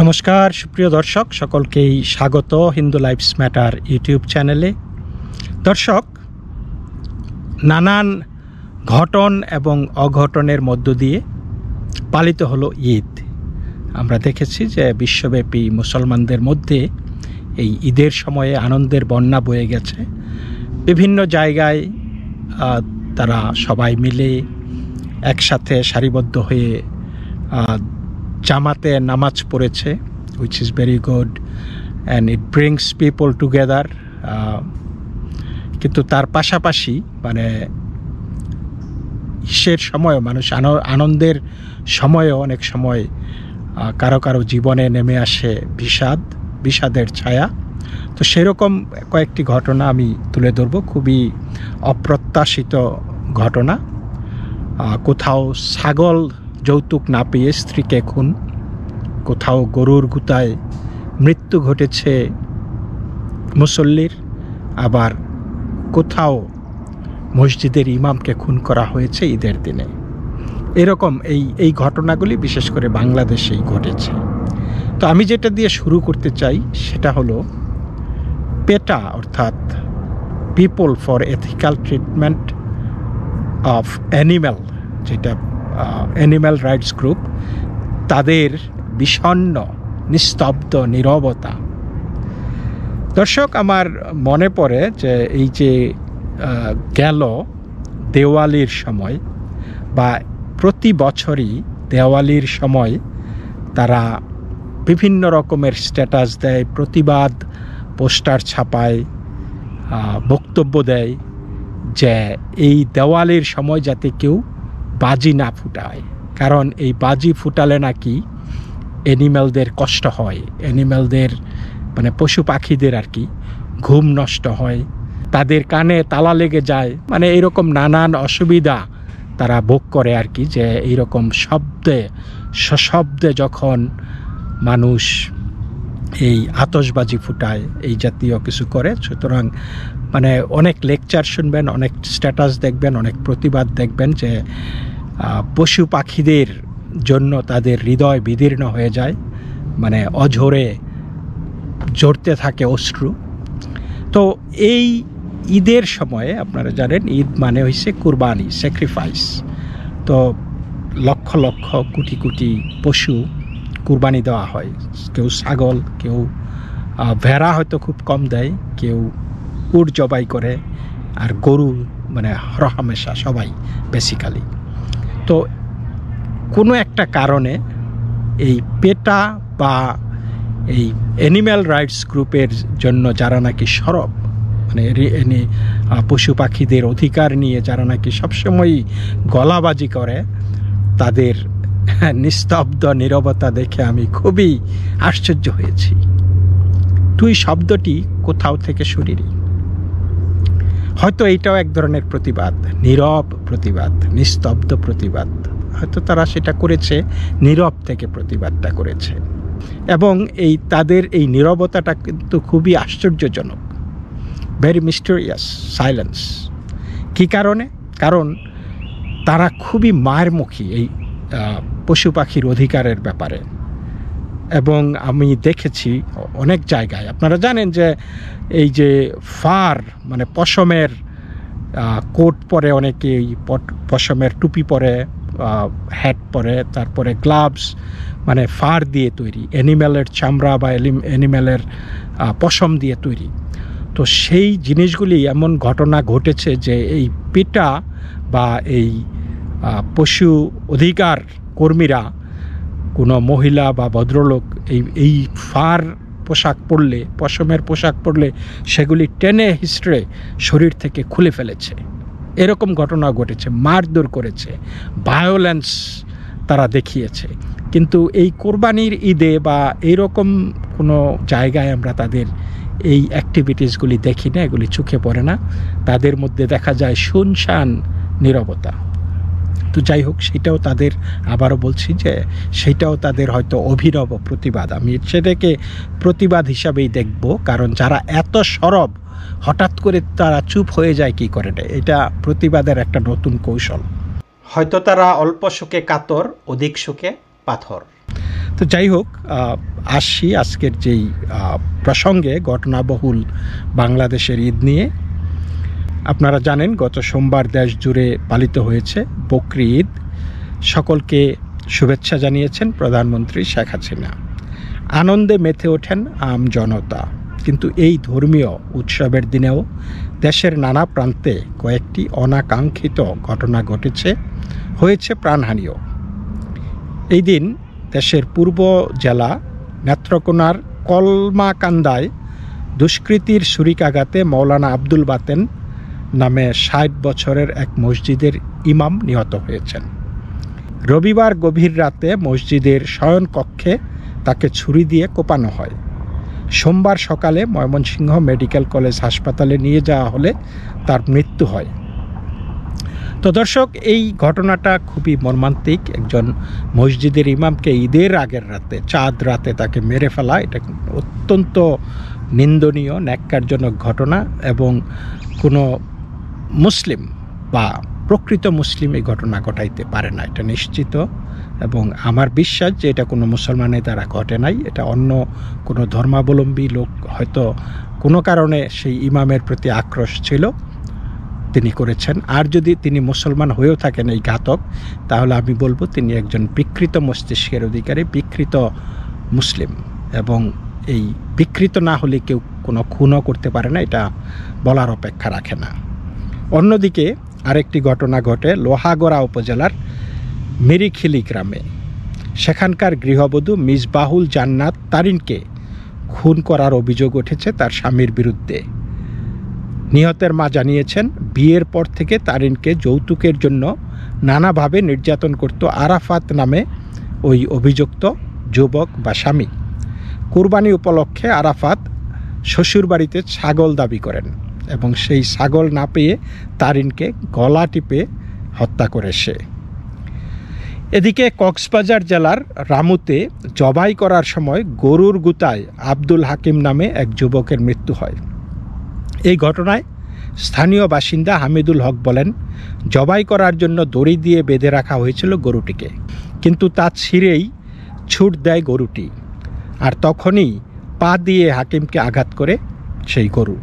নমস্কার সুপ্রিয় দর্শক, সকলকেই স্বাগত হিন্দু লাইফস ম্যাটার ইউটিউব চ্যানেলে। দর্শক, নানান ঘটন এবং অঘটনের মধ্য দিয়ে পালিত হলো ঈদ। আমরা দেখেছি যে বিশ্বব্যাপী মুসলমানদের মধ্যে এই ঈদের সময়ে আনন্দের বন্যা বয়ে গেছে। বিভিন্ন জায়গায় তারা সবাই মিলে একসাথে সারিবদ্ধ হয়ে জামাতে নামাজ পড়েছে, which is very good and it brings people together. কিন্তু তার পাশাপাশি ঈদের সময়ও মানুষ আনন্দের সময়ও অনেক সময় কারো কারো জীবনে নেমে আসে বিষাদের ছায়া। তো সেরকম কয়েকটি ঘটনা আমি তুলে ধরব, খুবই অপ্রত্যাশিত ঘটনা। কোথাও ছাগল যৌতুক না পেয়ে স্ত্রীকে খুন, কোথাও গরুর গুতায় মৃত্যু ঘটেছে মুসল্লির, আবার কোথাও মসজিদের ইমামকে খুন করা হয়েছে ঈদের দিনে। এরকম এই ঘটনাগুলি বিশেষ করে বাংলাদেশেই ঘটেছে। তো আমি যেটা দিয়ে শুরু করতে চাই সেটা হলো পেটা, অর্থাৎ people for ethical treatment of animal, যেটা অ্যানিম্যাল রাইটস গ্রুপ, তাদের বিষণ্ণ নিস্তব্ধ নীরবতা। দর্শক, আমার মনে পড়ে যে এই যে গেল দেওয়ালির সময় বা প্রতি বছরই দেওয়ালির সময় তারা বিভিন্ন রকমের স্ট্যাটাস দেয়, প্রতিবাদ পোস্টার ছাপায়, বক্তব্য দেয় যে এই দেওয়ালির সময় যাতে কেউ বাজি না ফুটায়, কারণ এই বাজি ফুটালে নাকি অ্যানিম্যালদের কষ্ট হয়, অ্যানিম্যালদের পশু পাখিদের আর কি ঘুম নষ্ট হয়, তাদের কানে তালা লেগে যায়, এইরকম নানান অসুবিধা তারা ভোগ করে আর কি। যে এইরকম সশব্দে যখন মানুষ এই আতশবাজি ফুটায়, এই জাতীয় কিছু করে, সুতরাং অনেক লেকচার শুনবেন, অনেক স্ট্যাটাস দেখবেন, অনেক প্রতিবাদ দেখবেন যে পশু পাখিদের জন্য তাদের হৃদয় বিদীর্ণ হয়ে যায়, অঝরে ঝরতে থাকে অশ্রু। তো এই ঈদের সময়ে আপনারা জানেন ঈদ মানে হচ্ছে কুরবানি, স্যাক্রিফাইস। তো লক্ষ লক্ষ কোটি কোটি পশু কুরবানি দেওয়া হয়। কেউ ছাগল, কেউ ভেড়া হয়তো খুব কম দেয়, কেউ উট জবাই করে, আর গরু হরহামেশা সবাই বেসিক্যালি। তো কোনো একটা কারণে এই পেটা বা এই অ্যানিম্যাল রাইটস গ্রুপের জন্য যারা নাকি সরব, পশু পাখিদের অধিকার নিয়ে যারা নাকি সবসময়ই গলাবাজি করে, তাদের নিস্তব্ধ নীরবতা দেখে আমি খুবই আশ্চর্য হয়েছি। তুই শব্দটি কোথাও থেকে শুনিনি। হয়তো এইটাও এক ধরনের প্রতিবাদ, নীরব প্রতিবাদ, নিস্তব্ধ প্রতিবাদ। হয়তো তারা সেটা করেছে, নীরব থেকে প্রতিবাদটা করেছে, এবং তাদের এই নীরবতাটা কিন্তু খুবই আশ্চর্যজনক, ভেরি মিস্টেরিয়াস সাইলেন্স। কী কারণে? কারণ তারা খুবই মায়েরমুখী এই পশু পাখির অধিকারের ব্যাপারে। এবং আমি দেখেছি অনেক জায়গায়, আপনারা জানেন যে এই যে ফার পশমের কোট পরে, অনেকেই পশমের টুপি পরে, হ্যাট পরে, তারপরে গ্লাভস ফার দিয়ে তৈরি, অ্যানিম্যালের চামড়া বা অ্যানিম্যালের পশম দিয়ে তৈরি। তো সেই জিনিসগুলি এমন ঘটনা ঘটেছে যে এই পেটা বা এই পশু অধিকার কর্মীরা, কোনো মহিলা বা ভদ্রলোক এই ফার পোশাক পরলে, পশমের পোশাক পরলে সেগুলি টেনে হিস্ট্রে শরীর থেকে খুলে ফেলেছে। এরকম ঘটনা ঘটেছে, মারধর করেছে, ভায়োলেন্স তারা দেখিয়েছে। কিন্তু এই কোরবানির ঈদে বা এইরকম কোনো জায়গায় আমরা তাদের এই অ্যাক্টিভিটিসগুলি দেখি না, এগুলি চোখে পড়ে না। তাদের মধ্যে দেখা যায় শুনশান নীরবতা। তো যাই হোক, সেটাও তাদের, আবারও বলছি যে সেটাও তাদের হয়তো অভিনব প্রতিবাদ। আমি সেটাকে প্রতিবাদ হিসাবেই দেখব, কারণ যারা এত সরব হঠাৎ করে তারা চুপ হয়ে যায় কি করে, এটা প্রতিবাদের একটা নতুন কৌশল। হয়তো তারা অল্প সুখে কাতর, অধিক সুখে পাথর। তো যাই হোক, আসি আজকের যেই প্রসঙ্গে, ঘটনাবহুল বাংলাদেশের ঈদ নিয়ে। আপনারা জানেন গত সোমবার দেশ জুড়ে পালিত হয়েছে বকরি ঈদ। সকলকে শুভেচ্ছা জানিয়েছেন প্রধানমন্ত্রী শেখ হাসিনা। আনন্দে মেতে ওঠেন আম জনতা। কিন্তু এই ধর্মীয় উৎসবের দিনেও দেশের নানা প্রান্তে কয়েকটি অনাকাঙ্ক্ষিত ঘটনা ঘটেছে, হয়েছে প্রাণহানিও। এই দিন দেশের পূর্ব জেলা নেত্রকোনার কলমাকান্দায় দুষ্কৃতীর ছুরিকাঘাতে মৌলানা আব্দুল বাতেন নামে ৬০ বছরের এক মসজিদের ইমাম নিহত হয়েছেন। রবিবার গভীর রাতে মসজিদের শয়নকক্ষে তাকে ছুরি দিয়ে কোপানো হয়। সোমবার সকালে ময়মনসিংহ মেডিকেল কলেজ হাসপাতালে নিয়ে যাওয়া হলে তার মৃত্যু হয়। তো দর্শক, এই ঘটনাটা খুবই মর্মান্তিক। একজন মসজিদের ইমামকে ঈদের আগের রাতে, চাঁদ রাতে তাকে মেরে ফেলা, এটা অত্যন্ত নিন্দনীয়, ন্যাক্কারজনক ঘটনা। এবং কোনো মুসলিম বা প্রকৃত মুসলিম এই ঘটনা ঘটাইতে পারে না, এটা নিশ্চিত। এবং আমার বিশ্বাস যে এটা কোনো মুসলমানের দ্বারা ঘটে নাই, এটা অন্য কোনো ধর্মাবলম্বী লোক হয়তো কোনো কারণে সেই ইমামের প্রতি আক্রোশ ছিল, তিনি করেছেন। আর যদি তিনি মুসলমান হয়েও থাকেন এই ঘাতক, তাহলে আমি বলবো তিনি একজন বিকৃত মস্তিষ্কের অধিকারী, বিকৃত মুসলিম। এবং এই বিকৃত না হলে কেউ কোনো খুনও করতে পারে না, এটা বলার অপেক্ষা রাখে না। অন্যদিকে আরেকটি ঘটনা ঘটে লোহাগড়া উপজেলার মিরিখিলি গ্রামে। সেখানকার গৃহবধূ মিসবাহুল জান্নাত তারিনকে খুন করার অভিযোগ উঠেছে তার স্বামীর বিরুদ্ধে। নিহতের মা জানিয়েছেন, বিয়ের পর থেকে তারিনকে যৌতুকের জন্য নানাভাবে নির্যাতন করত আরাফাত নামে ওই অভিযুক্ত যুবক বা স্বামী। কুরবানি উপলক্ষে আরাফাত শ্বশুরবাড়িতে ছাগল দাবি করেন এবং সেই ছাগল না পেয়ে তারিনকে গলা টিপে হত্যা করে সে। এদিকে কক্সবাজার জেলার রামুতে জবাই করার সময় গরুর গুতায় আব্দুল হাকিম নামে এক যুবকের মৃত্যু হয়। এই ঘটনায় স্থানীয় বাসিন্দা হামিদুল হক বলেন, জবাই করার জন্য দড়ি দিয়ে বেঁধে রাখা হয়েছিল গরুটিকে, কিন্তু তা ছিঁড়েই ছুট দেয় গরুটি, আর তখনই পা দিয়ে হাকিমকে আঘাত করে সেই গরু।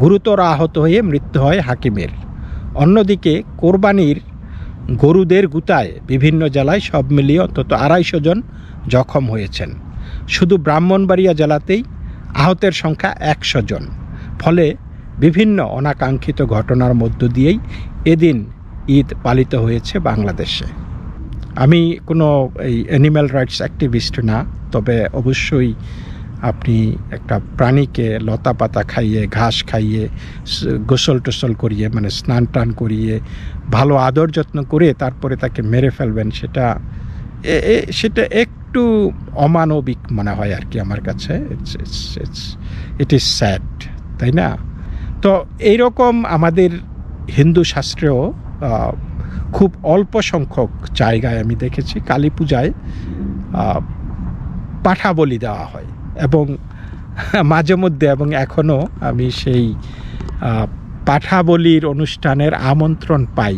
গুরুতর আহত হয়ে মৃত্যু হয় হাকিমের। অন্যদিকে কোরবানির গরুদের গুতায় বিভিন্ন জেলায় সব মিলিয়ে অন্তত ২৫০ জন জখম হয়েছেন। শুধু ব্রাহ্মণবাড়িয়া জেলাতেই আহতের সংখ্যা ১০০ জন। ফলে বিভিন্ন অনাকাঙ্ক্ষিত ঘটনার মধ্য দিয়েই এদিন ঈদ পালিত হয়েছে বাংলাদেশে। আমি কোনো এই অ্যানিম্যাল রাইটস অ্যাক্টিভিস্ট না, তবে অবশ্যই আপনি একটা প্রাণীকে লতা পাতা খাইয়ে, ঘাস খাইয়ে, গোসল টোসল করিয়ে, মানে স্নান টান করিয়ে, ভালো আদর যত্ন করে তারপরে তাকে মেরে ফেলবেন, সেটা একটু অমানবিক মনে হয় আর কি আমার কাছে। ইট ইজ স্যাড, তাই না? তো এইরকম আমাদের হিন্দু শাস্ত্রেও খুব অল্প সংখ্যক জায়গায় আমি দেখেছি কালী পূজায় পাঠা বলি দেওয়া হয়, এবং মাঝে মধ্যে এবং এখনও আমি সেই পাঠা বলির অনুষ্ঠানের আমন্ত্রণ পাই।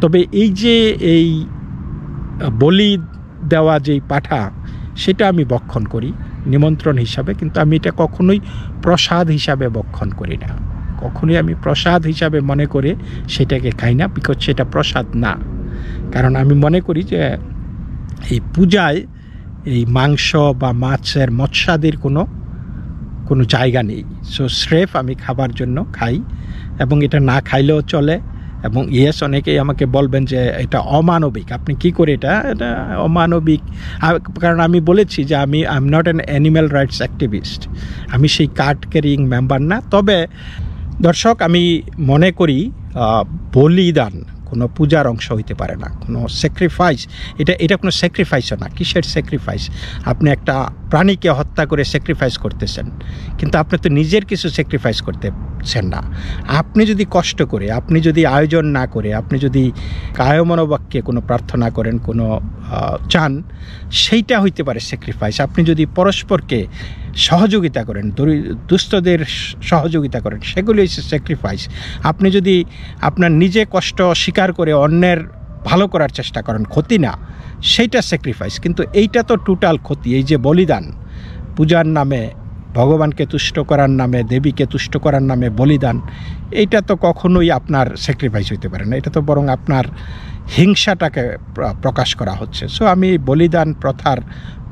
তবে এই যে এই বলি দেওয়া যেই পাঠা, সেটা আমি ভক্ষণ করি নিমন্ত্রণ হিসাবে, কিন্তু আমি এটা কখনোই প্রসাদ হিসাবে ভক্ষণ করি না। কখনোই আমি প্রসাদ হিসাবে মনে করে সেটাকে খাই না, বিকজ সেটা প্রসাদ না। কারণ আমি মনে করি যে এই পূজায় এই মাংস বা মাছের মৎস্যাদির কোনো জায়গা নেই। সো স্রেফ আমি খাবার জন্য খাই, এবং এটা না খাইলেও চলে। এবং ইয়েস, অনেকেই আমাকে বলবেন যে এটা অমানবিক, আপনি কি করে এটা অমানবিক। কারণ আমি বলেছি যে I am not an animal rights activist, আমি সেই কার্ড ক্যারিং মেম্বার না। তবে দর্শক, আমি মনে করি বলিদান কোনো পূজার অংশ হইতে পারে না, কোনো স্যাক্রিফাইস। এটা কোনো স্যাক্রিফাইসও না। কিসের স্যাক্রিফাইস? আপনি একটা প্রাণীকে হত্যা করে স্যাক্রিফাইস করতেছেন, কিন্তু আপনি তো নিজের কিছু স্যাক্রিফাইস করতেছেন না। আপনি যদি কষ্ট করে, আপনি যদি আয়োজন না করে, আপনি যদি কায় মনোবাক্যে কোনো প্রার্থনা করেন, কোনো চান, সেইটা হইতে পারে স্যাক্রিফাইস। আপনি যদি পরস্পরকে সহযোগিতা করেন, দুস্থদের সহযোগিতা করেন, সেগুলি হচ্ছে স্যাক্রিফাইস। আপনি যদি আপনার নিজে কষ্ট স্বীকার করে অন্যের ভালো করার চেষ্টা করেন, ক্ষতি না, সেইটা স্যাক্রিফাইস। কিন্তু এইটা তো টোটাল ক্ষতি। এই যে বলিদান, পূজার নামে, ভগবানকে তুষ্ট করার নামে, দেবীকে তুষ্ট করার নামে বলিদান, এইটা তো কখনোই আপনার স্যাক্রিফাইস হইতে পারে না। এটা তো বরং আপনার হিংসাটাকে প্রকাশ করা হচ্ছে। সো আমি বলিদান প্রথার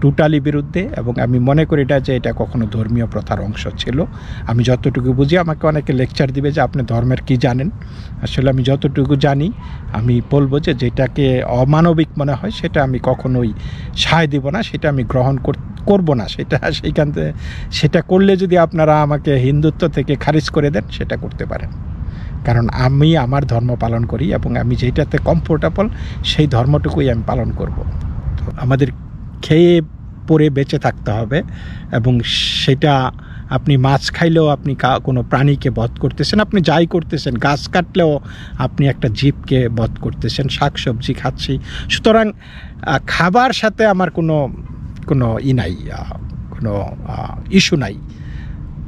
টোটালি বিরুদ্ধে, এবং আমি মনে করি না যে এটা কখনো ধর্মীয় প্রথার অংশ ছিল। আমি যতটুকু বুঝি, আমাকে অনেকে লেকচার দিবে যে আপনি ধর্মের কি জানেন। আসলে আমি যতটুকু জানি আমি বলবো যে যেটাকে অমানবিক মনে হয় সেটা আমি কখনোই সায় দিব না, সেটা আমি গ্রহণ করব না। সেটা করলে যদি আপনারা আমাকে হিন্দুত্ব থেকে খারিজ করে দেন, সেটা করতে পারেন, কারণ আমি আমার ধর্ম পালন করি এবং আমি যেটাতে কমফোর্টেবল সেই ধর্মটুকুই আমি পালন করব। তো আমাদের খেয়ে পরে বেঁচে থাকতে হবে, এবং সেটা আপনি মাছ খাইলেও আপনি কোনো প্রাণীকে বধ করতেছেন, আপনি যাই করতেছেন, গাছ কাটলেও আপনি একটা জীবকে বধ করতেছেন, শাকসবজি খাচ্ছি। সুতরাং খাবার সাথে আমার কোনো নাই, কোনো ইস্যু নাই।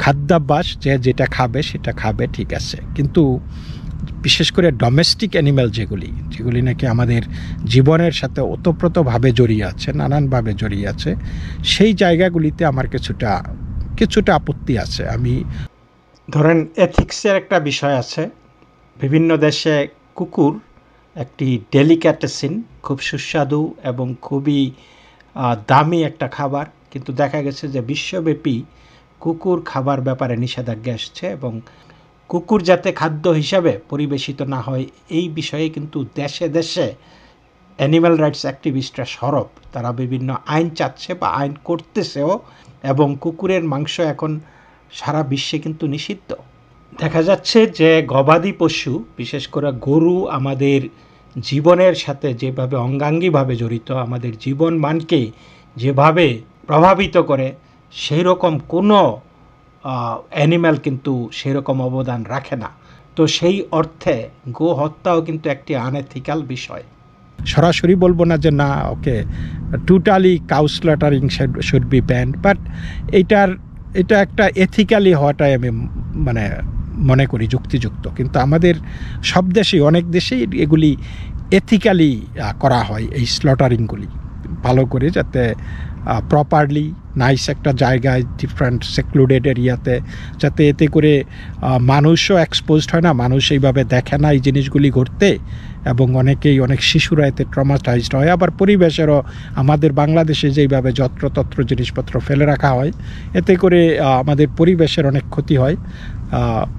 খাদ্যাভ্যাস, যেটা খাবে সেটা খাবে, ঠিক আছে। কিন্তু বিশেষ করে ডোমেস্টিক অ্যানিম্যাল যেগুলি নাকি আমাদের জীবনের সাথে ওতপ্রোতভাবে জড়িয়ে আছে, নানানভাবে জড়িয়ে আছে, সেই জায়গাগুলিতে আমার কিছুটা আপত্তি আছে। আমি ধরেন এথিক্সের একটা বিষয় আছে। বিভিন্ন দেশে কুকুর একটি ডেলিকেটেসিন, খুব সুস্বাদু এবং খুবই দামি একটা খাবার, কিন্তু দেখা গেছে যে বিশ্বব্যাপী কুকুর খাবার ব্যাপারে নিষেধাজ্ঞা আসছে, এবং কুকুর যাতে খাদ্য হিসাবে পরিবেশিত না হয় এই বিষয়ে কিন্তু দেশে দেশে অ্যানিম্যাল রাইটস অ্যাক্টিভিস্টরা সরব। তারা বিভিন্ন আইন চাচ্ছে বা আইন করতেছেও, এবং কুকুরের মাংস এখন সারা বিশ্বে কিন্তু নিষিদ্ধ। দেখা যাচ্ছে যে গবাদি পশু, বিশেষ করে গরু, আমাদের জীবনের সাথে যেভাবে অঙ্গাঙ্গিভাবে জড়িত, আমাদের জীবন মানকে যেভাবে প্রভাবিত করে, সেই রকম কোনো অ্যানিম্যাল কিন্তু সেরকম অবদান রাখে না। তো সেই অর্থে গো হত্যাও কিন্তু একটি আনএথিক্যাল বিষয়। সরাসরি বলবো না যে না, ওকে totally cow slaughtering should be band, but এটা একটা এথিক্যালি হওয়াটাই আমি মনে করি যুক্তিযুক্ত। কিন্তু আমাদের সব দেশেই, অনেক দেশেই এগুলি এথিক্যালি করা হয়, এই স্লটারিংগুলি ভালো করে, যাতে প্রপারলি নাইস একটা জায়গায়, ডিফারেন্ট সেক্লুডেড এরিয়াতে, যাতে এতে করে মানুষও এক্সপোজড হয় না, মানুষ এইভাবে দেখে না এই জিনিসগুলি ঘটতে, এবং অনেক শিশুরা এতে ট্রমাটাইজড হয়। আবার পরিবেশেরও, আমাদের বাংলাদেশে যেইভাবে যত্রতত্র জিনিসপত্র ফেলে রাখা হয়, এতে করে আমাদের পরিবেশের অনেক ক্ষতি হয়।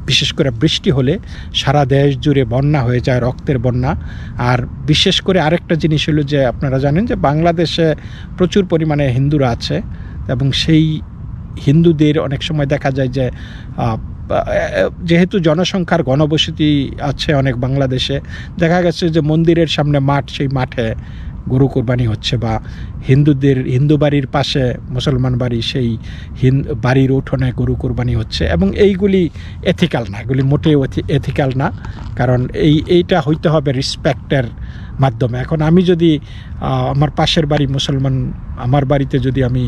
বিশেষ করে বৃষ্টি হলে সারা দেশ জুড়ে বন্যা হয়ে যায়, রক্তের বন্যা। আর বিশেষ করে আরেকটা জিনিস হলো যে, আপনারা জানেন যে বাংলাদেশে প্রচুর পরিমাণে হিন্দুরা আছে, এবং সেই হিন্দুদের অনেক সময় দেখা যায় যে যেহেতু জনসংখ্যার ঘনবসতি আছে অনেক বাংলাদেশে, দেখা গেছে যে মন্দিরের সামনে মাঠ, সেই মাঠে গরু কোরবানি হচ্ছে, বা হিন্দু বাড়ির পাশে মুসলমান বাড়ি, সেই বাড়ির উঠোনে গরু কোরবানি হচ্ছে, এবং এইগুলি এথিক্যাল না, এগুলি মোটেও এথিক্যাল না। কারণ এইটা হইতে হবে রেসপেক্টের মাধ্যমে। এখন আমি যদি আমার পাশের বাড়ি মুসলমান, আমার বাড়িতে যদি আমি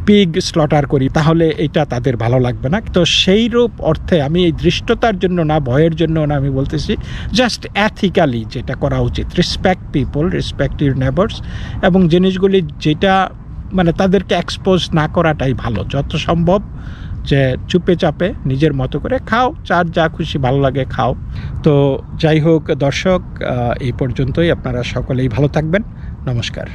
পিগ স্লটার করি, তাহলে এটা তাদের ভালো লাগবে না। তো সেই রূপ অর্থে আমি এই দৃষ্টতার জন্য না, ভয়ের জন্য না, আমি বলতেছি জাস্ট এথিক্যালি যেটা করা উচিত, respect people, respect your neighbours, এবং জিনিসগুলি যেটা তাদেরকে এক্সপোজ না করাটাই ভালো যত সম্ভব। যে চুপে চাপে নিজের মতো করে খাও, যার যা খুশি ভালো লাগে খাও। তো যাই হোক দর্শক, এই পর্যন্তই। আপনারা সকলেই ভালো থাকবেন। নমস্কার।